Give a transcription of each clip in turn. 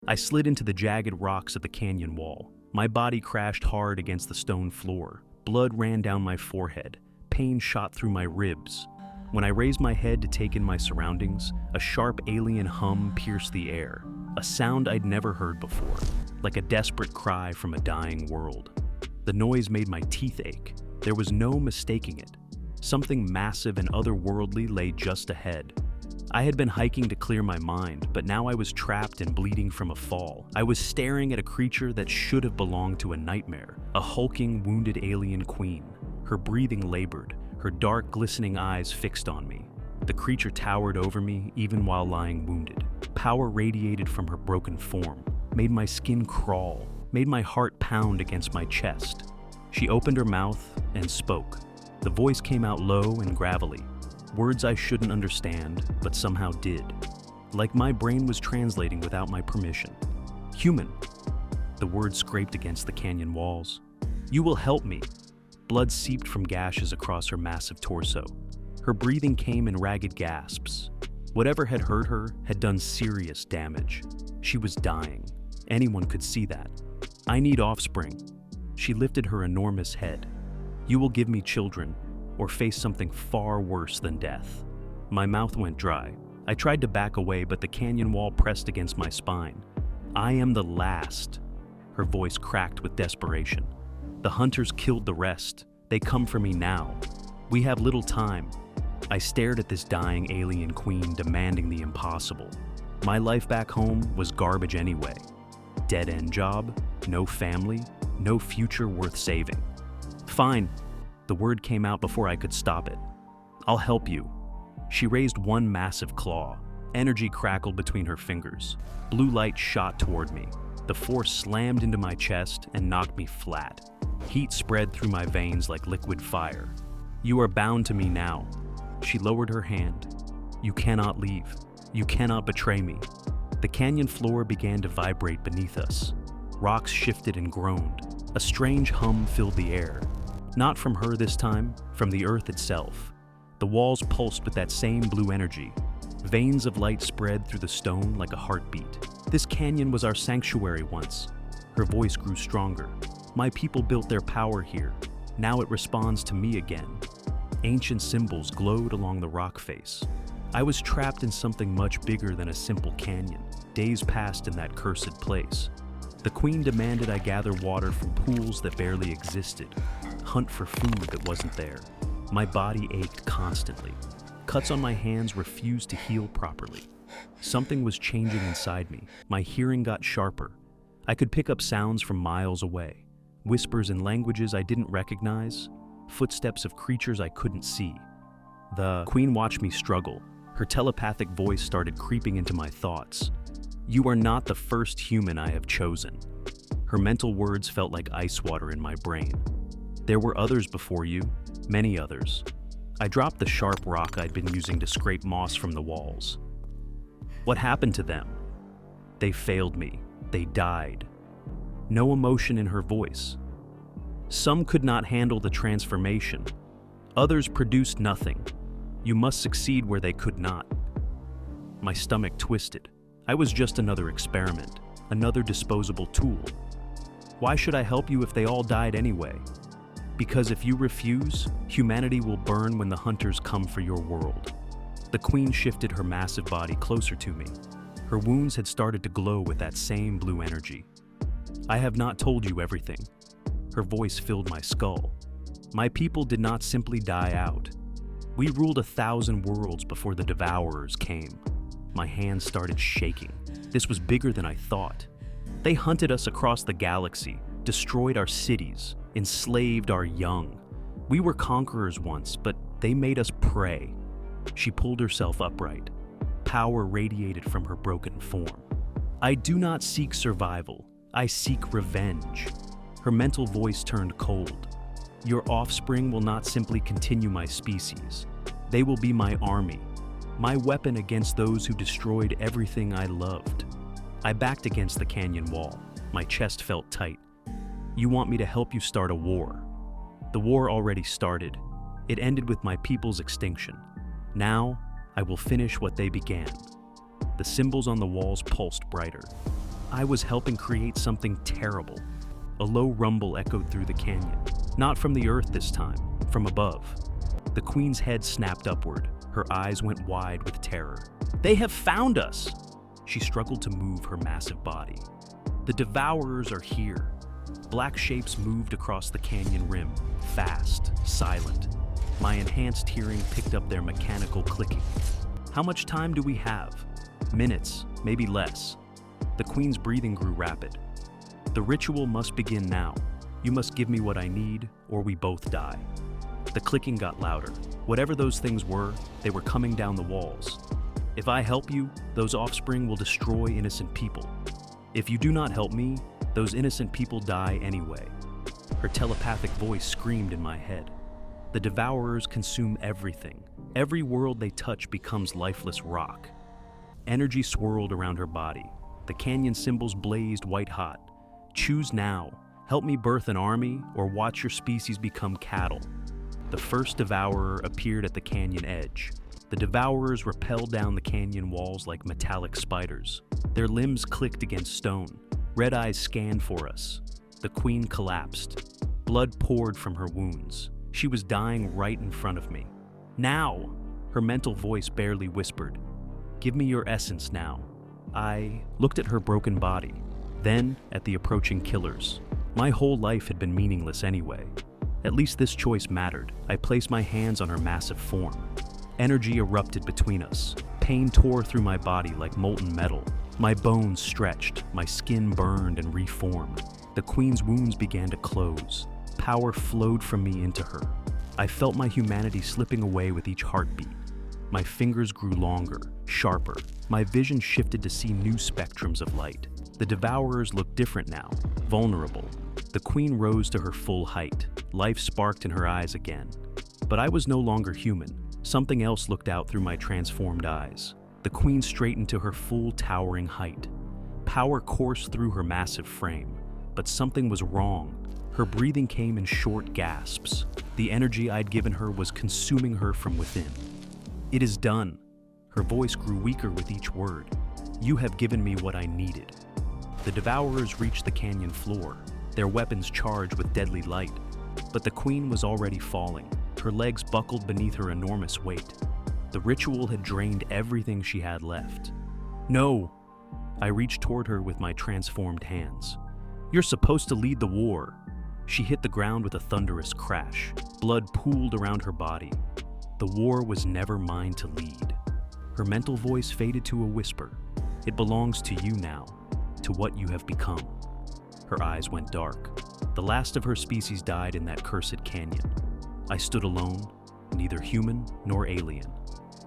I slid into the jagged rocks of the canyon wall. My body crashed hard against the stone floor. Blood ran down my forehead. Pain shot through my ribs. When I raised my head to take in my surroundings, a sharp alien hum pierced the air, a sound I'd never heard before, like a desperate cry from a dying world. The noise made my teeth ache. There was no mistaking it. Something massive and otherworldly lay just ahead. I had been hiking to clear my mind, but now I was trapped and bleeding from a fall. I was staring at a creature that should have belonged to a nightmare, a hulking, wounded alien queen. Her breathing labored, her dark, glistening eyes fixed on me. The creature towered over me, even while lying wounded. Power radiated from her broken form, made my skin crawl, made my heart pound against my chest. She opened her mouth and spoke. The voice came out low and gravelly, words I shouldn't understand, but somehow did. Like my brain was translating without my permission. Human. The words scraped against the canyon walls. You will help me. Blood seeped from gashes across her massive torso. Her breathing came in ragged gasps. Whatever had hurt her had done serious damage. She was dying. Anyone could see that. I need offspring. She lifted her enormous head. You will give me children, or face something far worse than death. My mouth went dry. I tried to back away, but the canyon wall pressed against my spine. I am the last. Her voice cracked with desperation. The hunters killed the rest. They come for me now. We have little time. I stared at this dying alien queen demanding the impossible. My life back home was garbage anyway. Dead-end job, no family, no future worth saving. Fine. The word came out before I could stop it. I'll help you. She raised one massive claw. Energy crackled between her fingers. Blue light shot toward me. The force slammed into my chest and knocked me flat. Heat spread through my veins like liquid fire. You are bound to me now. She lowered her hand. You cannot leave. You cannot betray me. The canyon floor began to vibrate beneath us. Rocks shifted and groaned. A strange hum filled the air. Not from her this time, from the earth itself. The walls pulsed with that same blue energy. Veins of light spread through the stone like a heartbeat. This canyon was our sanctuary once. Her voice grew stronger. My people built their power here. Now it responds to me again. Ancient symbols glowed along the rock face. I was trapped in something much bigger than a simple canyon. Days passed in that cursed place. The queen demanded I gather water from pools that barely existed, hunt for food that wasn't there. My body ached constantly. Cuts on my hands refused to heal properly. Something was changing inside me. My hearing got sharper. I could pick up sounds from miles away. Whispers in languages I didn't recognize, footsteps of creatures I couldn't see. The queen watched me struggle. Her telepathic voice started creeping into my thoughts. You are not the first human I have chosen. Her mental words felt like ice water in my brain. There were others before you, many others. I dropped the sharp rock I'd been using to scrape moss from the walls. What happened to them? They failed me. They died. No emotion in her voice. Some could not handle the transformation. Others produced nothing. You must succeed where they could not. My stomach twisted. I was just another experiment, another disposable tool. Why should I help you if they all died anyway? Because if you refuse, humanity will burn when the hunters come for your world. The queen shifted her massive body closer to me. Her wounds had started to glow with that same blue energy. I have not told you everything. Her voice filled my skull. My people did not simply die out. We ruled 1,000 worlds before the devourers came. My hands started shaking. This was bigger than I thought. They hunted us across the galaxy, destroyed our cities, enslaved our young. We were conquerors once, but they made us prey. She pulled herself upright. Power radiated from her broken form. I do not seek survival. I seek revenge. Her mental voice turned cold. Your offspring will not simply continue my species. They will be my army, my weapon against those who destroyed everything I loved. I backed against the canyon wall. My chest felt tight. You want me to help you start a war. The war already started. It ended with my people's extinction. Now, I will finish what they began. The symbols on the walls pulsed brighter. I was helping create something terrible. A low rumble echoed through the canyon. Not from the earth this time, from above. The queen's head snapped upward. Her eyes went wide with terror. "They have found us!" She struggled to move her massive body. "The devourers are here." Black shapes moved across the canyon rim, fast, silent. My enhanced hearing picked up their mechanical clicking. "How much time do we have?" "Minutes, maybe less." The queen's breathing grew rapid. "The ritual must begin now. You must give me what I need, or we both die." The clicking got louder. Whatever those things were, they were coming down the walls. "If I help you, those offspring will destroy innocent people. If you do not help me, those innocent people die anyway." Her telepathic voice screamed in my head. "The devourers consume everything. Every world they touch becomes lifeless rock." Energy swirled around her body. The canyon symbols blazed white hot. "Choose now. Help me birth an army, or watch your species become cattle." The first devourer appeared at the canyon edge. The devourers rappelled down the canyon walls like metallic spiders. Their limbs clicked against stone. Red eyes scanned for us. The queen collapsed. Blood poured from her wounds. She was dying right in front of me. "Now!" Her mental voice barely whispered. "Give me your essence now." I looked at her broken body, then at the approaching killers. My whole life had been meaningless anyway. At least this choice mattered. I placed my hands on her massive form. Energy erupted between us. Pain tore through my body like molten metal. My bones stretched, my skin burned and reformed. The queen's wounds began to close. Power flowed from me into her. I felt my humanity slipping away with each heartbeat. My fingers grew longer, sharper. My vision shifted to see new spectrums of light. The devourers looked different now, vulnerable. The queen rose to her full height. Life sparked in her eyes again. But I was no longer human. Something else looked out through my transformed eyes. The queen straightened to her full towering height. Power coursed through her massive frame. But something was wrong. Her breathing came in short gasps. The energy I'd given her was consuming her from within. "It is done." Her voice grew weaker with each word. "You have given me what I needed." The devourers reached the canyon floor, their weapons charged with deadly light. But the queen was already falling. Her legs buckled beneath her enormous weight. The ritual had drained everything she had left. "No!" I reached toward her with my transformed hands. "You're supposed to lead the war." She hit the ground with a thunderous crash. Blood pooled around her body. The war was never mine to lead. Her mental voice faded to a whisper. "It belongs to you now, to what you have become." Her eyes went dark. The last of her species died in that cursed canyon. I stood alone, neither human nor alien,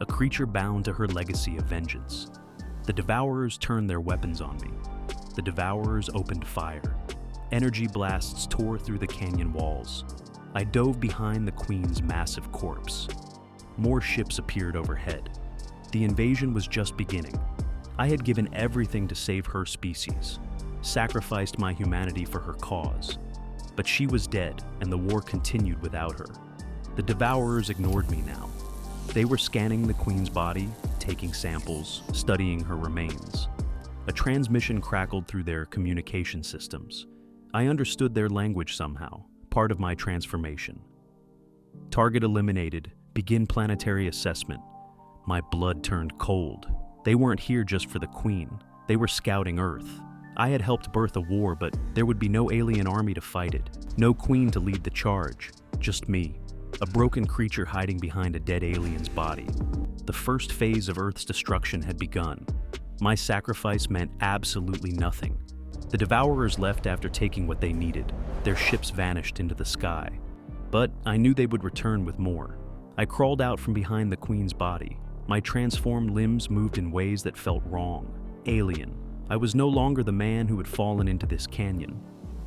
a creature bound to her legacy of vengeance. The devourers turned their weapons on me. The devourers opened fire. Energy blasts tore through the canyon walls. I dove behind the queen's massive corpse. More ships appeared overhead. The invasion was just beginning. I had given everything to save her species, sacrificed my humanity for her cause. But she was dead, and the war continued without her. The devourers ignored me now. They were scanning the queen's body, taking samples, studying her remains. A transmission crackled through their communication systems. I understood their language somehow, part of my transformation. "Target eliminated. Begin planetary assessment." My blood turned cold. They weren't here just for the queen. They were scouting Earth. I had helped birth a war, but there would be no alien army to fight it. No queen to lead the charge. Just me, a broken creature hiding behind a dead alien's body. The first phase of Earth's destruction had begun. My sacrifice meant absolutely nothing. The devourers left after taking what they needed. Their ships vanished into the sky. But I knew they would return with more. I crawled out from behind the queen's body. My transformed limbs moved in ways that felt wrong, alien. I was no longer the man who had fallen into this canyon.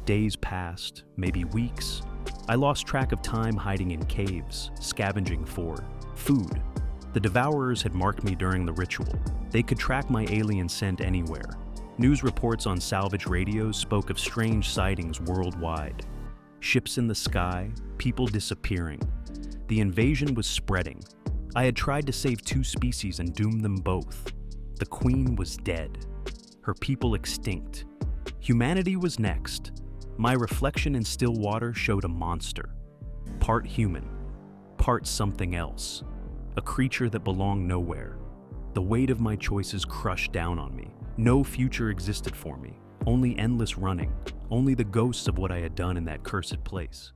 Days passed, maybe weeks. I lost track of time hiding in caves, scavenging for food. The devourers had marked me during the ritual. They could track my alien scent anywhere. News reports on salvage radios spoke of strange sightings worldwide. Ships in the sky, people disappearing. The invasion was spreading. I had tried to save two species and doomed them both. The queen was dead. her people extinct. Humanity was next. My reflection in still water showed a monster. Part human, part something else. A creature that belonged nowhere. The weight of my choices crushed down on me. No future existed for me. Only endless running. Only the ghosts of what I had done in that cursed place.